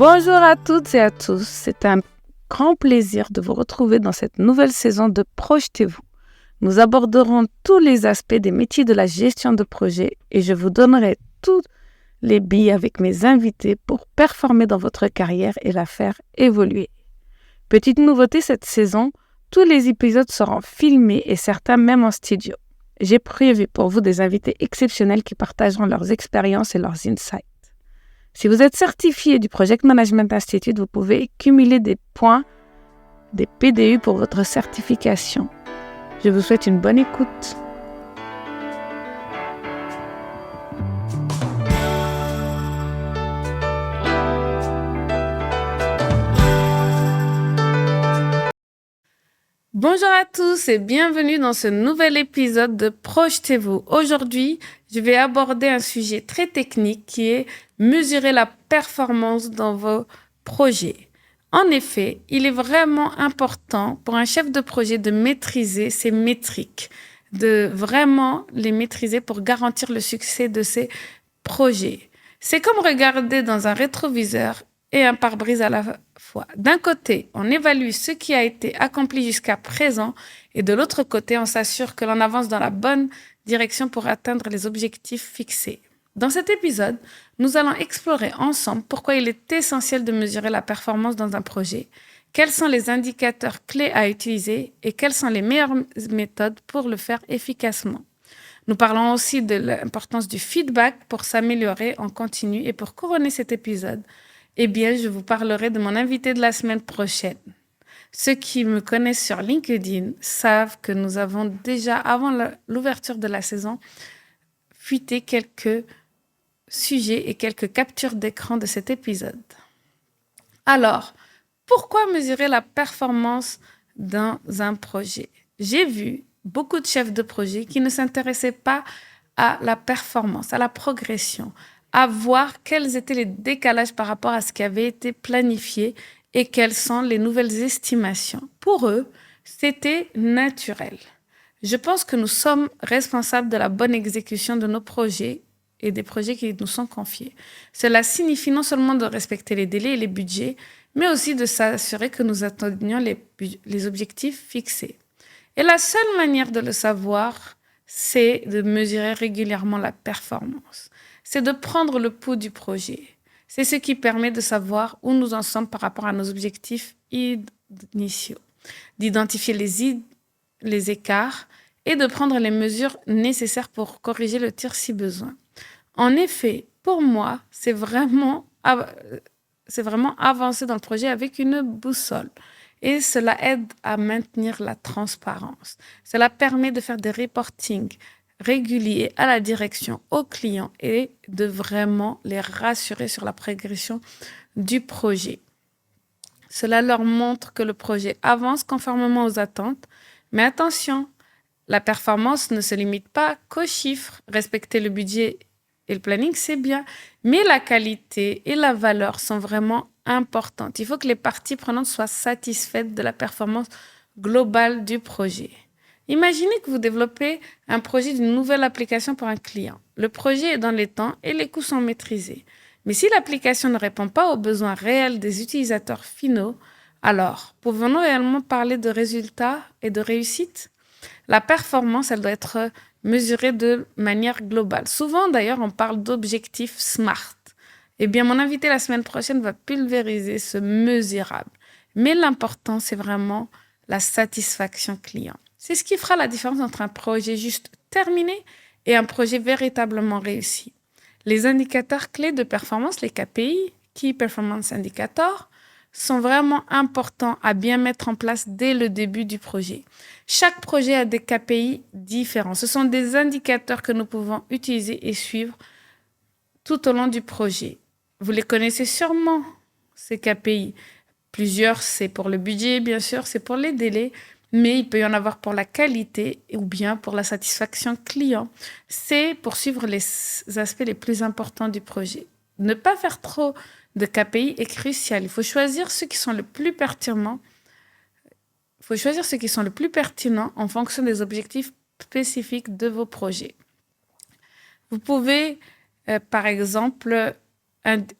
Bonjour à toutes et à tous, c'est un grand plaisir de vous retrouver dans cette nouvelle saison de Projetez-vous. Nous aborderons tous les aspects des métiers de la gestion de projet et je vous donnerai tous les billes avec mes invités pour performer dans votre carrière et la faire évoluer. Petite nouveauté cette saison, tous les épisodes seront filmés et certains même en studio. J'ai prévu pour vous des invités exceptionnels qui partageront leurs expériences et leurs insights. Si vous êtes certifié du Project Management Institute, vous pouvez cumuler des points, des PDU pour votre certification. Je vous souhaite une bonne écoute. Bonjour à tous et bienvenue dans ce nouvel épisode de Projetez-vous. Aujourd'hui, je vais aborder un sujet très technique qui est mesurer la performance dans vos projets. En effet, il est vraiment important pour un chef de projet de maîtriser ses métriques, de vraiment les maîtriser pour garantir le succès de ses projets. C'est comme regarder dans un rétroviseur et un pare-brise à la fois. D'un côté, on évalue ce qui a été accompli jusqu'à présent et de l'autre côté, on s'assure que l'on avance dans la bonne direction pour atteindre les objectifs fixés. Dans cet épisode, nous allons explorer ensemble pourquoi il est essentiel de mesurer la performance dans un projet, quels sont les indicateurs clés à utiliser et quelles sont les meilleures méthodes pour le faire efficacement. Nous parlons aussi de l'importance du feedback pour s'améliorer en continu et pour couronner cet épisode, je vous parlerai de mon invité de la semaine prochaine. Ceux qui me connaissent sur LinkedIn savent que nous avons déjà, avant l'ouverture de la saison, fuité quelques sujets et quelques captures d'écran de cet épisode. Alors, pourquoi mesurer la performance dans un projet? J'ai vu beaucoup de chefs de projet qui ne s'intéressaient pas à la performance, à la progression, à voir quels étaient les décalages par rapport à ce qui avait été planifié et quelles sont les nouvelles estimations. Pour eux, c'était naturel. Je pense que nous sommes responsables de la bonne exécution de nos projets et des projets qui nous sont confiés. Cela signifie non seulement de respecter les délais et les budgets, mais aussi de s'assurer que nous atteignions les objectifs fixés. Et la seule manière de le savoir, c'est de mesurer régulièrement la performance. C'est de prendre le pouls du projet. C'est ce qui permet de savoir où nous en sommes par rapport à nos objectifs initiaux, d'identifier les écarts et de prendre les mesures nécessaires pour corriger le tir si besoin. En effet, pour moi, c'est vraiment avancer dans le projet avec une boussole. Et cela aide à maintenir la transparence. Cela permet de faire des reportings réguliers à la direction, aux clients et de vraiment les rassurer sur la progression du projet. Cela leur montre que le projet avance conformément aux attentes. Mais attention, la performance ne se limite pas qu'aux chiffres. Respecter le budget et le planning, c'est bien. Mais la qualité et la valeur sont vraiment importantes. Il faut que les parties prenantes soient satisfaites de la performance globale du projet. Imaginez que vous développez un projet d'une nouvelle application pour un client. Le projet est dans les temps et les coûts sont maîtrisés. Mais si l'application ne répond pas aux besoins réels des utilisateurs finaux, alors pouvons-nous réellement parler de résultats et de réussite? La performance, elle doit être mesurée de manière globale. Souvent, d'ailleurs, on parle d'objectifs SMART. Mon invité la semaine prochaine va pulvériser ce mesurable. Mais l'important, c'est vraiment la satisfaction client. C'est ce qui fera la différence entre un projet juste terminé et un projet véritablement réussi. Les indicateurs clés de performance, les KPI, Key Performance Indicator, sont vraiment importants à bien mettre en place dès le début du projet. Chaque projet a des KPI différents. Ce sont des indicateurs que nous pouvons utiliser et suivre tout au long du projet. Vous les connaissez sûrement, ces KPI. Plusieurs, c'est pour le budget, bien sûr, c'est pour les délais, mais il peut y en avoir pour la qualité ou bien pour la satisfaction client. C'est pour suivre les aspects les plus importants du projet. Ne pas faire trop de KPI est crucial. Il faut choisir ceux qui sont le plus pertinents. En fonction des objectifs spécifiques de vos projets. Vous pouvez, par exemple,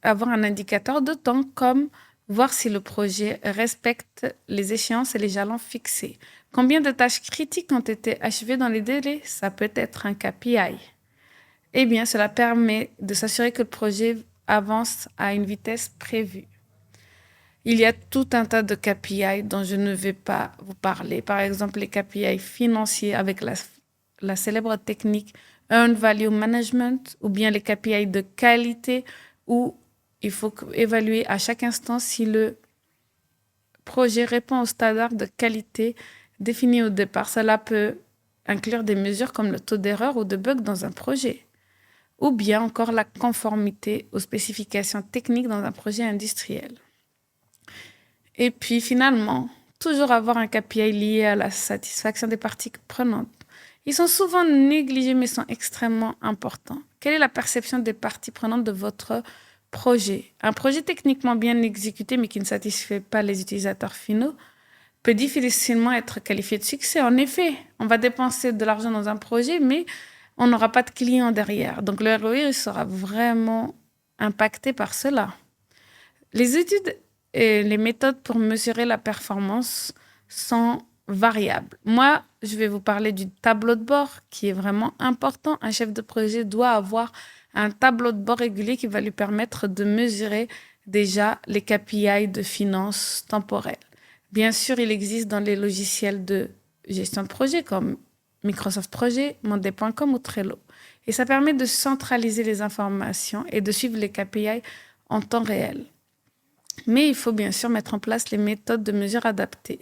avoir un indicateur de temps comme voir si le projet respecte les échéances et les jalons fixés. Combien de tâches critiques ont été achevées dans les délais? Ça peut être un KPI. Eh bien, cela permet de s'assurer que le projet avance à une vitesse prévue. Il y a tout un tas de KPI dont je ne vais pas vous parler. Par exemple, les KPI financiers avec la célèbre technique Earned Value Management, ou bien les KPI de qualité où il faut évaluer à chaque instant si le projet répond aux standards de qualité définis au départ. Cela peut inclure des mesures comme le taux d'erreur ou de bug dans un projet, ou bien encore la conformité aux spécifications techniques dans un projet industriel. Et puis finalement, toujours avoir un KPI lié à la satisfaction des parties prenantes. Ils sont souvent négligés mais sont extrêmement importants. Quelle est la perception des parties prenantes de votre projet? Un projet techniquement bien exécuté mais qui ne satisfait pas les utilisateurs finaux peut difficilement être qualifié de succès. En effet, on va dépenser de l'argent dans un projet mais on n'aura pas de clients derrière. Donc le ROI sera vraiment impacté par cela. Les études et les méthodes pour mesurer la performance sont variables. Moi, je vais vous parler du tableau de bord qui est vraiment important. Un chef de projet doit avoir un tableau de bord régulier qui va lui permettre de mesurer déjà les KPI de finances temporelles. Bien sûr, il existe dans les logiciels de gestion de projet comme Microsoft Project, Monday.com ou Trello. Et ça permet de centraliser les informations et de suivre les KPI en temps réel. Mais il faut bien sûr mettre en place les méthodes de mesure adaptées.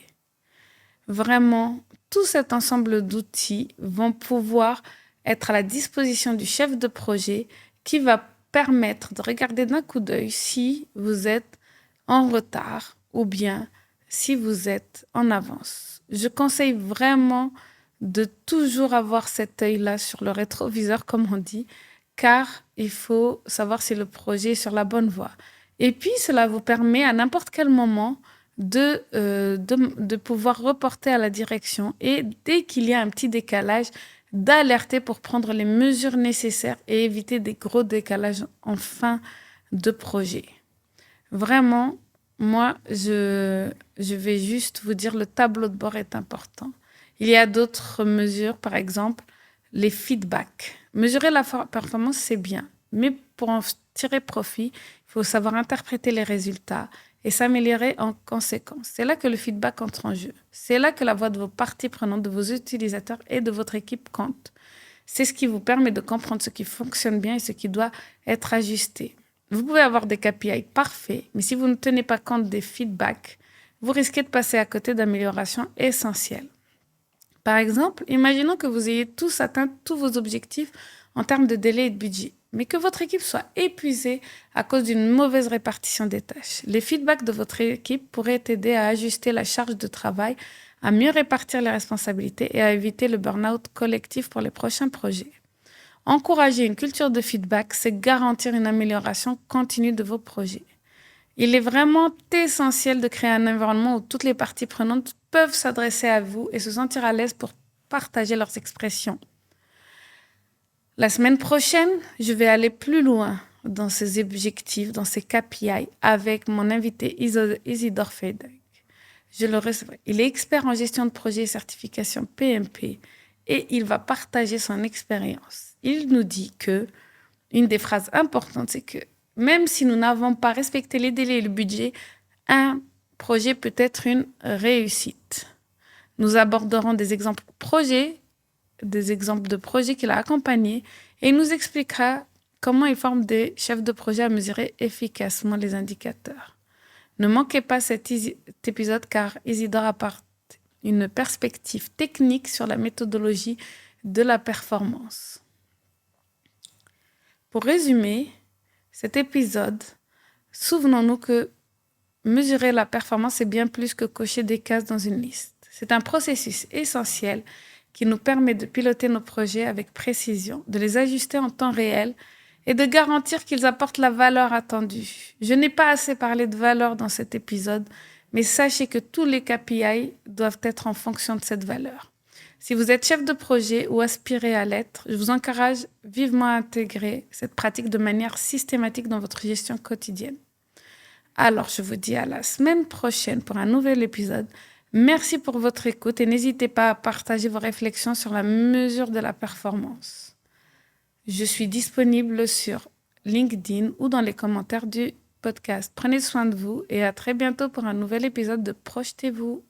Vraiment, tout cet ensemble d'outils vont pouvoir être à la disposition du chef de projet qui va permettre de regarder d'un coup d'œil si vous êtes en retard ou bien si vous êtes en avance. Je conseille vraiment de toujours avoir cet œil-là sur le rétroviseur, comme on dit, car il faut savoir si le projet est sur la bonne voie. Et puis, cela vous permet à n'importe quel moment de pouvoir reporter à la direction et dès qu'il y a un petit décalage, d'alerter pour prendre les mesures nécessaires et éviter des gros décalages en fin de projet. Vraiment, moi, je vais juste vous dire, le tableau de bord est important. Il y a d'autres mesures, par exemple, les feedbacks. Mesurer la performance, c'est bien, mais pour en tirer profit, il faut savoir interpréter les résultats et s'améliorer en conséquence. C'est là que le feedback entre en jeu. C'est là que la voix de vos parties prenantes, de vos utilisateurs et de votre équipe compte. C'est ce qui vous permet de comprendre ce qui fonctionne bien et ce qui doit être ajusté. Vous pouvez avoir des KPI parfaits, mais si vous ne tenez pas compte des feedbacks, vous risquez de passer à côté d'améliorations essentielles. Par exemple, imaginons que vous ayez tous atteint tous vos objectifs en termes de délai et de budget, mais que votre équipe soit épuisée à cause d'une mauvaise répartition des tâches. Les feedbacks de votre équipe pourraient aider à ajuster la charge de travail, à mieux répartir les responsabilités et à éviter le burn-out collectif pour les prochains projets. Encourager une culture de feedback, c'est garantir une amélioration continue de vos projets. Il est vraiment essentiel de créer un environnement où toutes les parties prenantes peuvent s'adresser à vous et se sentir à l'aise pour partager leurs expressions. La semaine prochaine, je vais aller plus loin dans ces objectifs, dans ces KPI, avec mon invité Isidore Fedak. Je le recevrai. Il est expert en gestion de projet et certification PMP et il va partager son expérience. Il nous dit que une des phrases importantes, c'est que même si nous n'avons pas respecté les délais et le budget, un projet peut être une réussite. Nous aborderons des exemples de projets qu'il a accompagnés et il nous expliquera comment il forme des chefs de projet à mesurer efficacement les indicateurs. Ne manquez pas cet épisode car Isidore apporte une perspective technique sur la méthodologie de la performance. Pour résumer cet épisode, souvenons-nous que mesurer la performance est bien plus que cocher des cases dans une liste. C'est un processus essentiel qui nous permet de piloter nos projets avec précision, de les ajuster en temps réel et de garantir qu'ils apportent la valeur attendue. Je n'ai pas assez parlé de valeur dans cet épisode, mais sachez que tous les KPI doivent être en fonction de cette valeur. Si vous êtes chef de projet ou aspirez à l'être, je vous encourage vivement à intégrer cette pratique de manière systématique dans votre gestion quotidienne. Alors, je vous dis à la semaine prochaine pour un nouvel épisode. Merci pour votre écoute et n'hésitez pas à partager vos réflexions sur la mesure de la performance. Je suis disponible sur LinkedIn ou dans les commentaires du podcast. Prenez soin de vous et à très bientôt pour un nouvel épisode de Projetez-vous.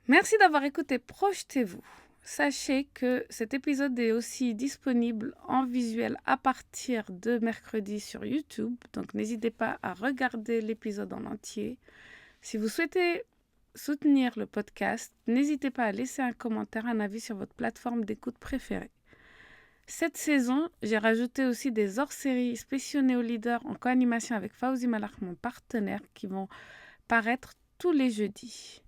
Merci d'avoir écouté Projetez-vous. Sachez que cet épisode est aussi disponible en visuel à partir de mercredi sur YouTube. Donc n'hésitez pas à regarder l'épisode en entier. Si vous souhaitez soutenir le podcast, n'hésitez pas à laisser un commentaire, un avis sur votre plateforme d'écoute préférée. Cette saison, j'ai rajouté aussi des hors-séries spéciaux néo-leaders en co-animation avec Fawzi Malak, mon partenaire, qui vont paraître tous les jeudis.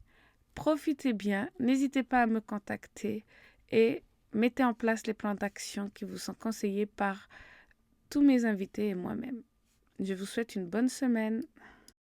Profitez bien, n'hésitez pas à me contacter et mettez en place les plans d'action qui vous sont conseillés par tous mes invités et moi-même. Je vous souhaite une bonne semaine.